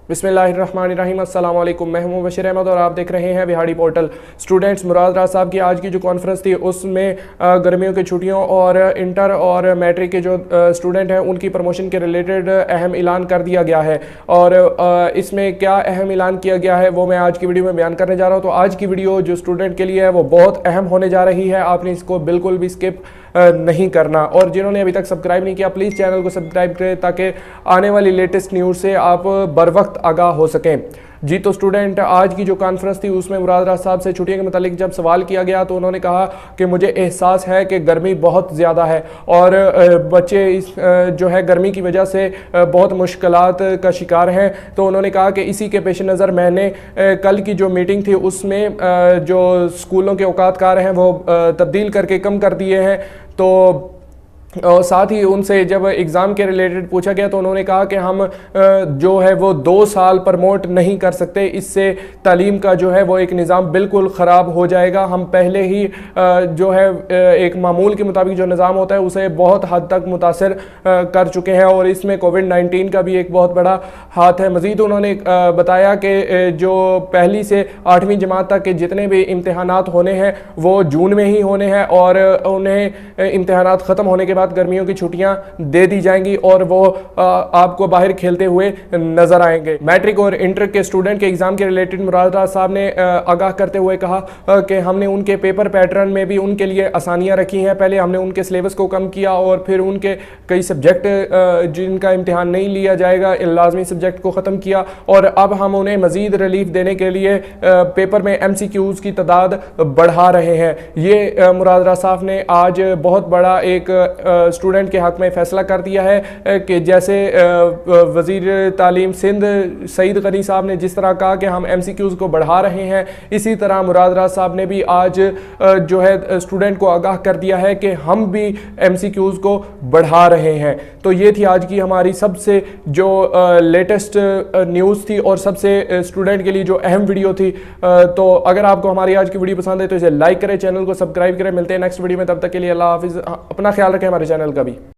بسم اللہ الرحمن الرحیم، السلام علیکم، میں ہوں بشیر احمد اور آپ دیکھ رہے ہیں ویڈیو پورٹل۔ سٹوڈنٹس، مراد راس صاحب کی آج کی جو کانفرنس تھی اس میں گرمیوں کے چھٹیوں اور انٹر اور میٹرک کے جو سٹوڈنٹ ہیں ان کی پروموشن کے ریلیٹڈ اہم اعلان کر دیا گیا ہے، اور اس میں کیا اہم اعلان کیا گیا ہے وہ میں آج کی ویڈیو میں بیان کرنے جا رہا ہوں۔ تو آج کی ویڈیو جو سٹوڈنٹ کے لیے ہے وہ بہت اہم ہونے جا رہی ہے، آپ نے اس کو بالکل بھی سکپ نہیں کرنا، اور جنہوں نے ابھی تک سبسکرائب نہیں کیا پلیز چینل کو سبسکرائب کریں تاکہ آنے والی لیٹسٹ نیوز سے آپ بر وقت آگاہ ہو سکیں۔ جی تو سٹوڈنٹ، آج کی جو کانفرنس تھی اس میں مراد راس صاحب سے چھٹیوں کے متعلق جب سوال کیا گیا تو انہوں نے کہا کہ مجھے احساس ہے کہ گرمی بہت زیادہ ہے اور بچے جو ہے گرمی کی وجہ سے بہت مشکلات کا شکار ہیں۔ تو انہوں نے کہا کہ اسی کے پیش نظر میں نے کل کی جو میٹنگ تھی اس میں جو اسکولوں کے اوقات کار ہیں وہ تبدیل کر کے کم کر دیے ہیں۔ تو ساتھ ہی ان سے جب ایگزام کے ریلیٹڈ پوچھا گیا تو انہوں نے کہا کہ ہم جو ہے وہ 2 سال پرموٹ نہیں کر سکتے، اس سے تعلیم کا جو ہے وہ ایک نظام بالکل خراب ہو جائے گا۔ ہم پہلے ہی جو ہے ایک معمول کے مطابق جو نظام ہوتا ہے اسے بہت حد تک متاثر کر چکے ہیں، اور اس میں کووڈ-19 کا بھی ایک بہت بڑا ہاتھ ہے۔ مزید انہوں نے بتایا کہ جو پہلی سے 8ویں جماعت تک کے جتنے بھی امتحانات ہونے ہیں وہ جون میں ہی ہونے ہیں، اور انہیں امتحانات ختم ہونے کے بعد گرمیوں کی چھٹیاں دے دی جائیں گی اور وہ آپ کو باہر کھیلتے ہوئے نظر آئیں گے۔ میٹرک اور انٹر کے سٹوڈنٹ کے ایگزام کے ریلیٹڈ مراد راس صاحب نے آگاہ کرتے ہوئے کہا کہ ہم نے ان کے پیپر پیٹرن میں بھی ان کے لیے آسانیاں رکھی ہیں۔ پہلے ہم نے ان کے سلیبس کو کم کیا اور پھر ان کے کئی سبجیکٹ جن کا امتحان نہیں لیا جائے گا لازمی سبجیکٹ کو ختم کیا، اور اب ہم انہیں مزید ریلیف دینے کے لیے پیپر میں MCQs کی تعداد بڑھا رہے ہیں۔ یہ مراد راس صاحب نے آج بہت بڑا ایک سٹوڈنٹ کے حق میں فیصلہ کر دیا ہے کہ جیسے وزیر تعلیم سندھ سعید غنی صاحب نے جس طرح کہا کہ ہم MCQs کو بڑھا رہے ہیں، اسی طرح مراد راس صاحب نے بھی آج جو ہے سٹوڈنٹ کو آگاہ کر دیا ہے کہ ہم بھی MCQs کو بڑھا رہے ہیں۔ تو یہ تھی آج کی ہماری سب سے جو لیٹسٹ نیوز تھی اور سب سے سٹوڈنٹ کے لیے جو اہم ویڈیو تھی۔ تو اگر آپ کو ہماری آج کی ویڈیو پسند ہے تو اسے لائک کریں، چینل کو سبسکرائب کریں۔ ملتے ہیں نیکسٹ ویڈیو میں، تب تک کے لیے اللہ حافظ، اپنا خیال رکھیں، ہمارے چینل کا بھی۔